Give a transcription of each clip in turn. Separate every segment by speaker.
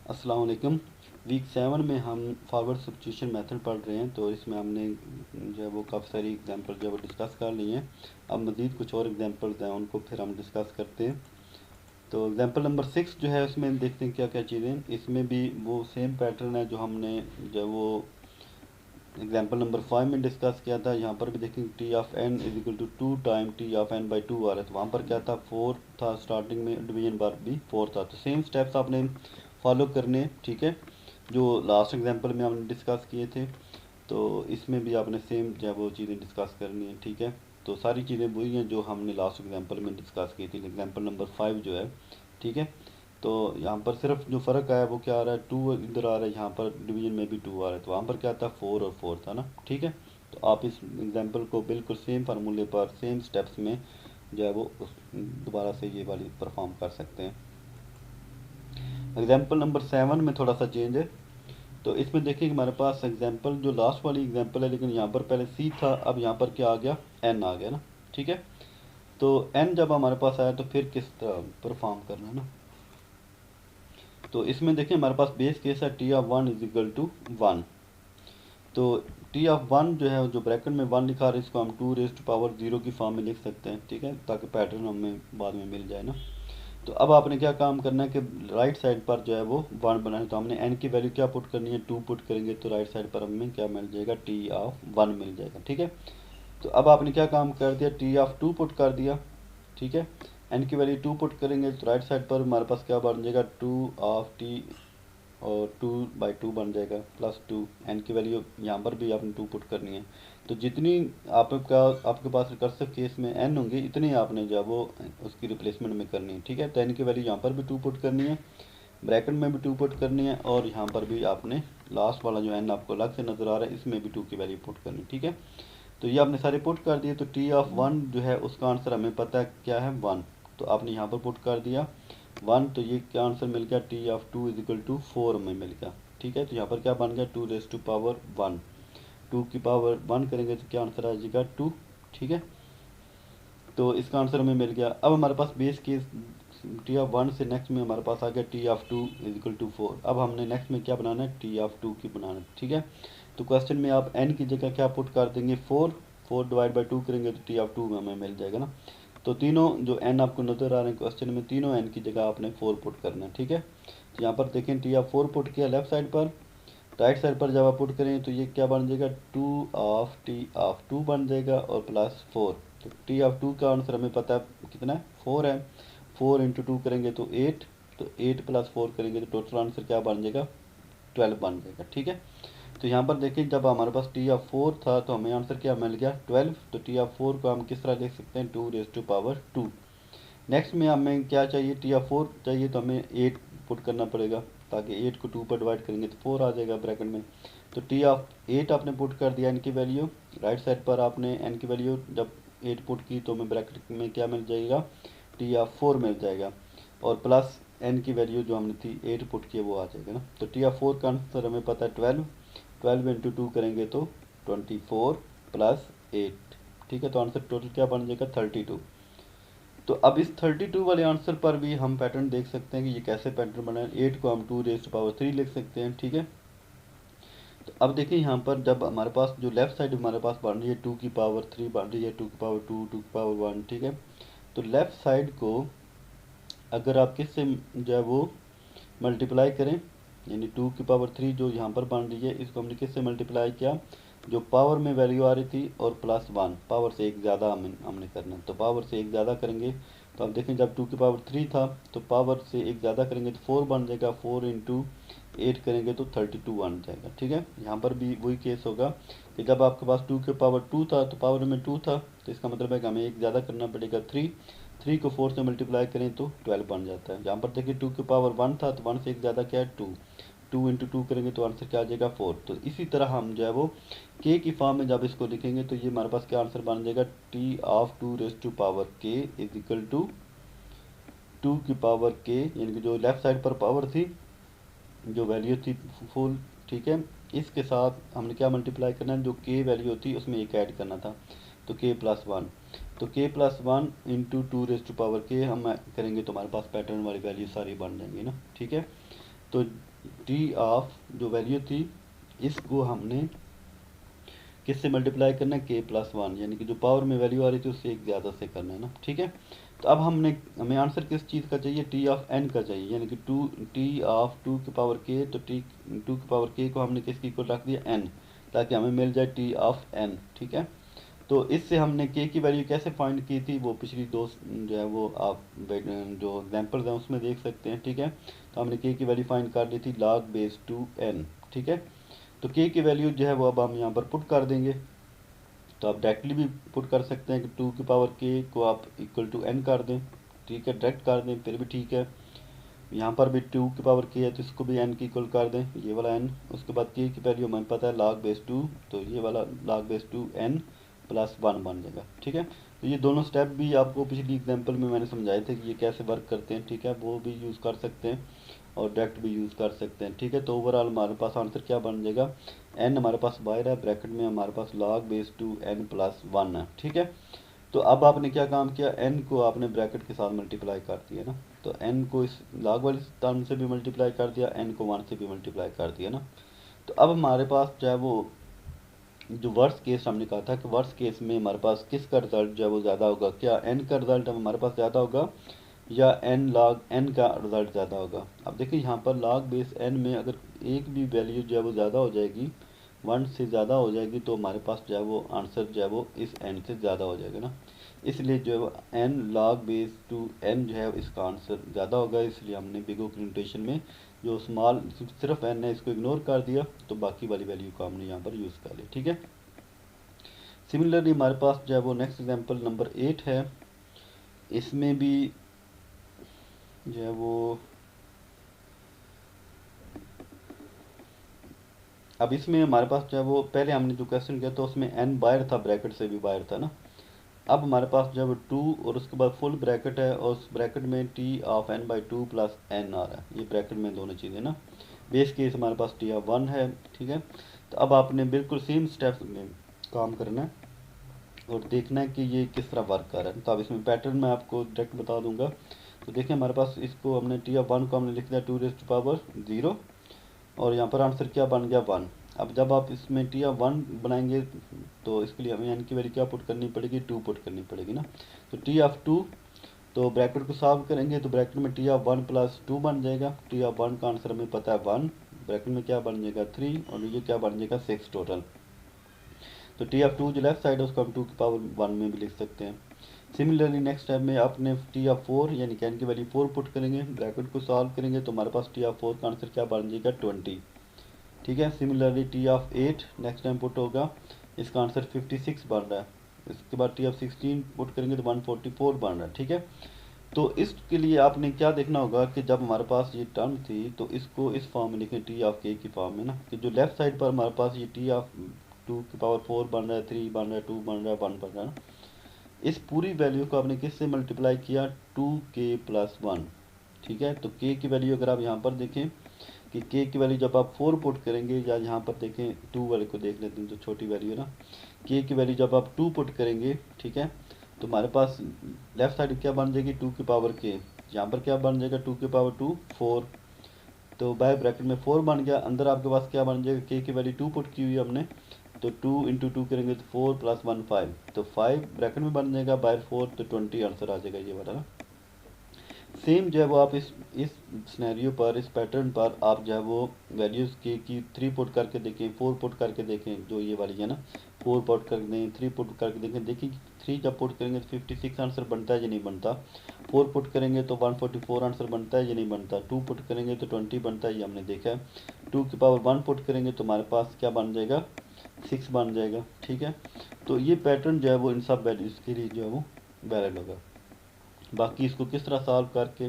Speaker 1: अस्सलाम वालेकुम। वीक 7 में हम फॉरवर्ड सब्स्टिट्यूशन मेथड पढ़ रहे हैं। तो इसमें हमने जो है वो काफ़ी सारी एग्जांपल जो है वो डिस्कस कर ली हैं। अब मज़ीद कुछ और एग्जांपल्स हैं, उनको फिर हम डिस्कस करते हैं। तो एग्जांपल नंबर 6 जो है उसमें देखते हैं क्या क्या चीज़ें। इसमें भी वो सेम पैटर्न है जो हमने जो है वो एग्जांपल नंबर 5 में डिस्कस किया था। यहाँ पर भी देखेंगे T of N is equal to 2 time T of N by 2 आ रहा है। तो वहाँ पर क्या था, 4 था स्टार्टिंग में, डिवीजन बार भी 4 था। तो सेम स्टेप्स आपने फॉलो करने, ठीक है, जो लास्ट एग्जांपल में हमने डिस्कस किए थे। तो इसमें भी आपने सेम जो है वो चीज़ें डिस्कस करनी है, ठीक है। तो सारी चीज़ें वही हैं जो हमने लास्ट एग्जांपल में डिस्कस की थी। एग्जांपल नंबर 5 जो है, ठीक है। तो यहाँ पर सिर्फ जो फ़र्क आया वो क्या आ रहा है, 2 इधर आ रहा है, यहाँ पर डिवीजन में भी 2 आ रहा है। तो वहाँ पर क्या था, 4 और 4 था ना, ठीक है। तो आप इस एग्जांपल को बिल्कुल सेम फार्मूले पर सेम स्टेप्स में जो है वो दोबारा से ये वाली परफॉर्म कर सकते हैं। एग्जांपल नंबर 7 में थोड़ा सा चेंज है। तो इसमें देखिए हमारे पास एग्जांपल जो लास्ट वाली एग्जांपल है, लेकिन यहाँ पर पहले सी था, अब यहाँ पर क्या आ गया, एन आ गया ना, ठीक है। तो एन जब हमारे पास आया तो फिर किस तरह परफॉर्म करना है ना। तो इसमें देखिए हमारे पास बेस केस है T of 1 is equal to 1। तो टी ऑफ 1 जो है, जो ब्रैकेट में 1 लिखा रहा है, इसको हम 2 रेज टू पावर 0 की फॉर्म में लिख सकते हैं, ठीक है, ताकि पैटर्न हमें बाद में मिल जाए ना। तो अब आपने क्या काम करना है कि राइट साइड पर जो है वो 1 बनाना है। तो हमने एन की वैल्यू क्या पुट करनी है, 2 पुट करेंगे। तो राइट साइड पर हमें क्या मिल जाएगा, टी ऑफ 1 मिल जाएगा, ठीक है। तो अब आपने क्या काम कर दिया, टी ऑफ 2 पुट कर दिया, ठीक है। एन की वैल्यू 2 पुट करेंगे तो राइट साइड पर हमारे पास क्या बन जाएगा, 2 ऑफ टी और 2/2 बन जाएगा प्लस 2। एन की वैल्यू यहाँ पर भी आपने 2 पुट करनी है। तो जितनी आपके पास रिकर्सिव केस में एन होंगे, इतनी आपने जो है वो उसकी रिप्लेसमेंट में करनी है, ठीक है। तो एन की वैल्यू यहाँ पर भी 2 पुट करनी है, ब्रैकेट में भी 2 पुट करनी है, और यहाँ पर भी आपने लास्ट वाला जो एन आपको अलग से नज़र आ रहा है, इसमें भी 2 की वैल्यू पुट करनी है, ठीक है। तो ये आपने सारे पुट कर दिए। तो टी ऑफ 1 जो है उसका आंसर हमें पता है क्या है, 1। तो आपने यहाँ पर पुट कर दिया 1। तो ये क्या आंसर मिल गया, T of 2 is equal to 4 में मिल गया, ठीक है। तो यहाँ पर क्या बन गया, 2 रेज टू पावर 1। 2 की पावर 1 करेंगे तो क्या आंसर आ जाएगा, 2, ठीक है। तो इसका आंसर हमें मिल गया। अब हमारे पास बेस केस टी ऑफ 1 से नेक्स्ट में हमारे पास आ गया T of 2 is equal to 4। अब हमने नेक्स्ट में क्या बनाना है, टी ऑफ 2 की बनाना है, ठीक है। तो क्वेश्चन में आप एन की जगह क्या पुट कर देंगे, 4। 4 डिवाइड बाई 2 करेंगे तो टी ऑफ 2 में हमें मिल जाएगा ना। तो तीनों जो एन आपको नज़र आ रहे हैं क्वेश्चन में, तीनों एन की जगह आपने 4 पुट करना है, ठीक है। तो यहाँ पर देखें टी ऑफ 4 पुट किया लेफ्ट साइड पर, राइट साइड पर जब आप पुट करें तो ये क्या बन जाएगा, 2 ऑफ टी ऑफ 2 बन जाएगा और प्लस 4। तो टी ऑफ 2 का आंसर हमें पता है कितना है, 4 है। 4 इंटू 2 करेंगे तो 8। तो 8 प्लस 4 करेंगे तो टोटल आंसर क्या बन जाएगा, 12 बन जाएगा, ठीक है। तो यहाँ पर देखिए जब हमारे पास टी ऑफ 4 था तो हमें आंसर क्या मिल गया, 12। तो टी ऑफ 4 को हम किस तरह लिख सकते हैं, 2 रेज टू पावर 2। नेक्स्ट में हमें क्या चाहिए, टी ऑफ 4 चाहिए, तो हमें 8 पुट करना पड़ेगा, ताकि 8 को 2 पर डिवाइड करेंगे तो 4 आ जाएगा ब्रैकेट में। तो टी ऑफ 8 आपने पुट कर दिया, एन की वैल्यू राइट साइड पर आपने एन की वैल्यू जब 8 पुट की तो हमें ब्रैकेट में क्या मिल जाएगा, टी ऑफ 4 मिल जाएगा, और प्लस एन की वैल्यू जो हमने थी 8 पुट की वो आ जाएगा ना। तो टी ऑफ 4 का आंसर हमें पता है 12। 12 इंटू 2 करेंगे तो 24 प्लस 8, ठीक है। तो आंसर टोटल क्या बन जाएगा, 32। तो अब इस 32 वाले आंसर पर भी हम पैटर्न देख सकते हैं कि ये कैसे पैटर्न बना है। 8 को हम 2 रेज टू पावर 3 लिख सकते हैं, ठीक है। तो अब देखिए यहाँ पर जब हमारे पास जो लेफ्ट साइड हमारे पास बन रही है 2 की पावर 3 बन रही है, 2 की पावर 2, 2 की पावर 1, ठीक है। तो लेफ्ट साइड को अगर आप किससे जो है वो मल्टीप्लाई करें, यानी 2 की पावर 3 जो यहाँ पर बन रही है, इसको हमने किससे मल्टीप्लाई किया, जो पावर में वैल्यू आ रही थी, और प्लस 1, पावर से एक ज़्यादा हमने करना है। तो पावर से एक ज़्यादा करेंगे तो अब देखें जब 2 की पावर 3 था तो पावर से एक ज़्यादा करेंगे तो 4 बन जाएगा। 4 इंटू 8 करेंगे तो 32 बन जाएगा, ठीक है। यहाँ पर भी वही केस होगा कि जब आपके पास 2 के पावर 2 था तो पावर में 2 था, तो इसका मतलब है कि हमें एक ज़्यादा करना पड़ेगा, 3। 3 को 4 से मल्टीप्लाई करें तो 12 बन जाता है। यहाँ पर देखिए 2 के पावर 1 था तो 1 से एक ज़्यादा क्या है, 2। 2 इंटू 2 करेंगे तो आंसर क्या आ जाएगा, 4। तो इसी तरह हम जो है वो के की फॉर्म में जब इसको लिखेंगे तो ये हमारे पास क्या आंसर बन जाएगा, T of 2 raise to power K is equal to 2 की पावर के, यानी कि जो लेफ्ट साइड पर पावर थी, जो वैल्यू थी फुल, ठीक है, इसके साथ हमने क्या मल्टीप्लाई करना है, जो के वैल्यू होती है उसमें एक ऐड करना था, तो के प्लस 1। तो K plus 1 into 2 raise to power K हम करेंगे तो हमारे पास पैटर्न वाली वैल्यू सारी बन जाएंगी ना, ठीक है। तो टी ऑफ जो वैल्यू थी इसको हमने किससे मल्टीप्लाई करना है, के प्लस वन, यानी कि जो पावर में वैल्यू आ रही थी उससे एक ज़्यादा से करना है ना, ठीक है। तो अब हमें आंसर किस चीज़ का चाहिए, टी ऑफ एन का चाहिए, यानी कि टी ऑफ टू की पावर के, तो टू की पावर के को हमने किसकी इक्वल रख दिया, एन, ताकि हमें मिल जाए टी ऑफ एन, ठीक है। तो इससे हमने के की वैल्यू कैसे फाइंड की थी, वो पिछली दो जो है वो आप जो एग्जाम्पल्स हैं उसमें देख सकते हैं, ठीक है। तो हमने के की वैल्यू फाइंड कर ली थी log बेस टू एन, ठीक है। तो के की वैल्यू जो है वो अब हम यहाँ पर पुट कर देंगे। तो आप डायरेक्टली भी पुट कर सकते हैं कि टू की पावर के को आप इक्वल टू एन कर दें, ठीक है, डायरेक्ट कर दें फिर भी ठीक है। यहाँ पर भी टू की पावर के है तो इसको भी एन की इक्वल कर दें, ये वाला एन। उसके बाद के की वैल्यू हमें पता है log बेस टू, तो ये वाला log base to N plus one बन जाएगा, ठीक है। तो ये दोनों स्टेप भी आपको पिछली एग्जांपल में मैंने समझाए थे कि ये कैसे वर्क करते हैं, ठीक है, वो भी यूज़ कर सकते हैं और डायरेक्ट भी यूज़ कर सकते हैं, ठीक है। तो ओवरऑल हमारे पास आंसर क्या बन जाएगा, एन हमारे पास बाहर है, ब्रैकेट में हमारे पास log base to N plus one है, ठीक है। तो अब आपने क्या काम किया, एन को आपने ब्रैकेट के साथ मल्टीप्लाई कर दिया ना, तो एन को इस log वाली टर्म से भी मल्टीप्लाई कर दिया, एन को वन से भी मल्टीप्लाई कर दिया ना। तो अब हमारे पास जो है वो जो वर्स्ट केस हमने कहा था कि वर्स्ट केस में हमारे पास किसका रिजल्ट जो है वो ज़्यादा होगा, क्या एन का रिजल्ट हमारे पास ज़्यादा होगा या एन log एन का रिजल्ट ज़्यादा होगा। अब देखिए यहाँ पर log बेस एन में अगर एक भी वैल्यू जो है वो ज़्यादा हो जाएगी, वन से ज़्यादा हो जाएगी, तो हमारे पास जो है वो आंसर जो है वो इस एन से ज़्यादा हो जाएगा ना। इसलिए जो है वो N log base to N जो है इसका आंसर ज़्यादा होगा, इसलिए हमने बिगो की नोटेशन में जो स्मॉल सिर्फ एन है इसको इग्नोर कर दिया, तो बाकी वाली वैल्यू को हमने यहाँ पर यूज़ कर लिया, ठीक है। सिमिलरली हमारे पास जो है वो नेक्स्ट एग्जांपल नंबर 8 है। इसमें भी जो है वो अब इसमें हमारे पास जो है वो पहले हमने जो क्वेश्चन किया तो उसमें एन बाहर था, ब्रैकेट से भी बाहर था ना। अब हमारे पास जो है वो टू और उसके बाद फुल ब्रैकेट है और उस ब्रैकेट में T of N by two plus N आ रहा है, ये ब्रैकेट में दोनों चीज़ें ना। बेस केस हमारे पास टी ऑफ वन है, ठीक है। तो अब आपने बिल्कुल सेम स्टेप्स में काम करना है और देखना है कि ये किस तरह वर्क कर रहा है। तो अब इसमें पैटर्न मैं आपको डायरेक्ट बता दूंगा। तो देखिए हमारे पास इसको हमने टी ऑफ वन को हमने लिख दिया two raise to power zero और यहाँ पर आंसर क्या बन गया, वन। अब जब आप इसमें टी ऑफ वन बनाएंगे तो इसके लिए हमें एन की वैल्यू क्या पुट करनी पड़ेगी, टू पुट करनी पड़ेगी ना। तो टी ऑफ टू, तो ब्रैकेट को सॉल्व करेंगे तो ब्रैकेट में T of one plus two बन जाएगा। टी ऑफ वन का आंसर हमें पता है वन, ब्रैकेट में क्या बन जाएगा थ्री और ये क्या बन जाएगा सिक्स टोटल। तो टी ऑफ टू जो लेफ्ट साइड है उसको हम टू की पावर वन में भी लिख सकते हैं। सिमिलरली नेक्स्ट स्टेप में आपने टी ऑफ फोर यानी कि एन की वैल्यू फोर पुट करेंगे, ब्रैकेट को सॉल्व करेंगे तो हमारे पास टी ऑफ फोर का आंसर क्या बन जाएगा ट्वेंटी, ठीक है। Similarly T of eight next time put होगा, इसका आंसर 56 बन रहा है। इसके बाद टी ऑफ 16 पुट करेंगे तो 144 बन रहा है, ठीक है। तो इसके लिए आपने क्या देखना होगा कि जब हमारे पास ये टर्म थी तो इसको इस फॉर्म में लिखें टी ऑफ के की फॉर्म में ना, कि जो लेफ्ट साइड पर हमारे पास ये टी ऑफ टू की पावर फोर बन रहा है, थ्री बन रहा है, टू बन रहा है, वन बन रहा है ना, इस पूरी वैल्यू को आपने किससे मल्टीप्लाई किया, टू के प्लस वन, ठीक है। तो के की वैल्यू अगर आप यहाँ पर देखें कि के की वैल्यू जब आप फोर पुट करेंगे, या यहाँ पर देखें टू वाले को देख लेते हैं जो छोटी वैल्यू है ना, के की वैल्यू जब आप टू पुट करेंगे, ठीक है, तो हमारे पास लेफ्ट साइड क्या बन जाएगी टू की पावर के, यहाँ पर क्या बन जाएगा टू की पावर टू फोर, तो बाय ब्रैकेट में फोर बन गया, अंदर आपके पास क्या बन जाएगा के की वैल्यू टू पुट की हुई हमने, तो टू इंटू टू करेंगे तो फोर प्लस वन फाइव, तो फाइव ब्रैकेट में बन जाएगा बाय फोर, तो 20 आंसर आ जाएगा ये वाला ना। सेम जो है वो आप इस सिनेरियो पर, इस पैटर्न पर आप जो है वो वैल्यूज़ की थ्री पुट करके देखें, फोर पुट करके देखें, जो ये वाली है ना, फोर पुट कर दें, थ्री पुट करके देखें, देखिए थ्री जब पुट करेंगे तो 56 आंसर बनता है या नहीं बनता, फोर पुट करेंगे तो 144 आंसर बनता है या नहीं बनता, टू पुट करेंगे तो 20 बनता है, ये हमने देखा है। टू की पावर वन पुट करेंगे तो हमारे पास क्या बन जाएगा, सिक्स बन जाएगा, ठीक है। तो ये पैटर्न जो है वो इन सब वैल्यूज़ के लिए जो है वो वैलिड होगा। बाकी इसको किस तरह सॉल्व करके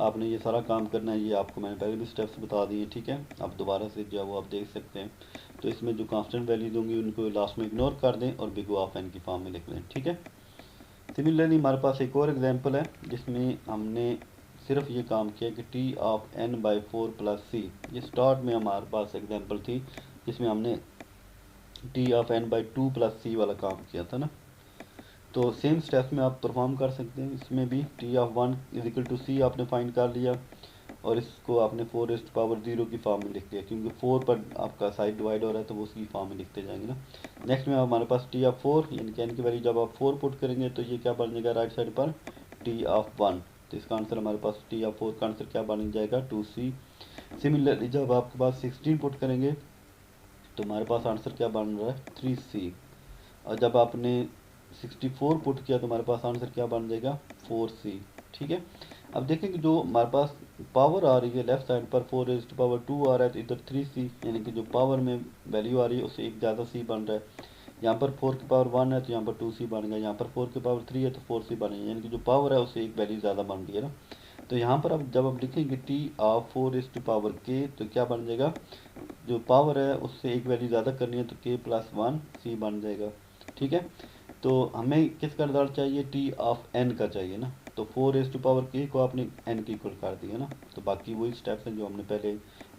Speaker 1: आपने ये सारा काम करना है, ये आपको मैंने पहले भी स्टेप्स बता दिए, ठीक है। आप दोबारा से जो है वो आप देख सकते हैं। तो इसमें जो कांस्टेंट वैल्यू दूंगी उनको लास्ट में इग्नोर कर दें और बिग ऑफ एन की फॉर्म में लिख लें, ठीक है। सिमिलरली हमारे पास एक और एग्जांपल है जिसमें हमने सिर्फ ये काम किया कि T of N by four plus C, ये स्टार्ट में हमारे पास एग्जांपल थी जिसमें हमने T of N by two plus C वाला काम किया था ना। तो सेम स्टेप्स में आप परफॉर्म कर सकते हैं, इसमें भी T of one is equal to C आपने फाइंड कर लिया, और इसको आपने 4⁻0 की फॉर्म में लिख दिया, क्योंकि 4 पर आपका साइड डिवाइड हो रहा है तो वो उसकी फॉर्म में लिखते जाएंगे ना। नेक्स्ट में हमारे पास T(4), यानी कि n की वैल्यू जब आप 4 पुट करेंगे तो ये क्या बन जाएगा राइट साइड पर T(1). तो इसका आंसर हमारे पास T(4) का आंसर क्या बन जाएगा 2C। सिमिलरली जब आपके पास 16 पुट करेंगे तो हमारे पास आंसर क्या बन रहा है 3C। और जब आपने 64 पुट किया तो हमारे पास आंसर क्या बन जाएगा 4C। ठीक है। अब देखें कि जो हमारे पास पावर आ रही है लेफ्ट साइड पर 4⁻2 आ रहा है, तो इधर 3C, यानी कि जो पावर में वैल्यू आ रही है उससे एक ज़्यादा C बन रहा है। यहाँ पर 4⁻1 है तो यहाँ पर 2C बन गया, यहाँ पर 4⁻3 है तो 4C बनेगा, यानी कि जो पावर है उससे एक वैल्यू ज़्यादा बन रही है ना। तो यहाँ पर अब जब आप लिखेंगे T(4)k तो क्या बन जाएगा, जो पावर है उससे एक वैल्यू ज़्यादा करनी है तो k+1C बन जाएगा। ठीक है। तो हमें किसका रिजल्ट चाहिए T(n) का चाहिए ना। तो 4⁻k को आपने n के इक्वल कर दिया ना। तो बाकी वही स्टेप्स हैं जो हमने पहले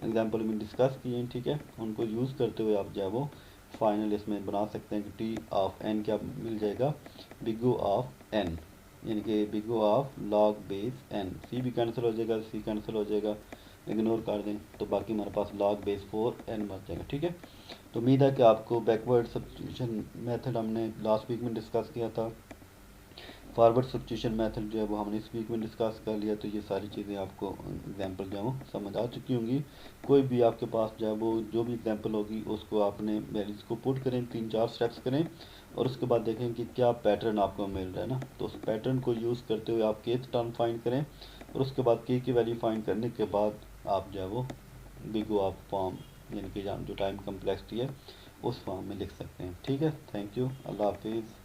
Speaker 1: एग्जाम्पल में डिस्कस किए हैं। ठीक है। उनको यूज़ करते हुए आप जो है वो फाइनल इसमें बना सकते हैं कि T(n) क्या मिल जाएगा बिग ऑफ n, यानी कि big of log base n। C भी कैंसिल हो जाएगा, C कैंसिल हो जाएगा, इग्नोर कर दें तो बाकी हमारे पास लॉग बेस 4n बच जाएगा। ठीक है। तो उम्मीद है कि आपको बैकवर्ड सब्स्टिट्यूशन मेथड हमने लास्ट वीक में डिस्कस किया था, फॉरवर्ड सब्स्टिट्यूशन मेथड जो है वो हमने इस वीक में डिस्कस कर लिया। तो ये सारी चीज़ें आपको एग्जांपल जो है वो समझ आ चुकी होंगी। कोई भी आपके पास जो है वो जो भी एग्जांपल होगी उसको आपने वैल्यूज़ को पुट करें, 3-4 स्टेप्स करें और उसके बाद देखें कि क्या पैटर्न आपको मिल रहा है ना। तो उस पैटर्न को यूज़ करते हुए आप kth टर्म फाइंड करें और उसके बाद k की वैल्यू फाइंड करने के बाद आप जो है वो बिग ऑफ फॉर्म, यानी कि जो टाइम कम्प्लेक्सिटी है उस फॉर्म में लिख सकते हैं। ठीक है। Thank you. अल्लाह हाफिज़।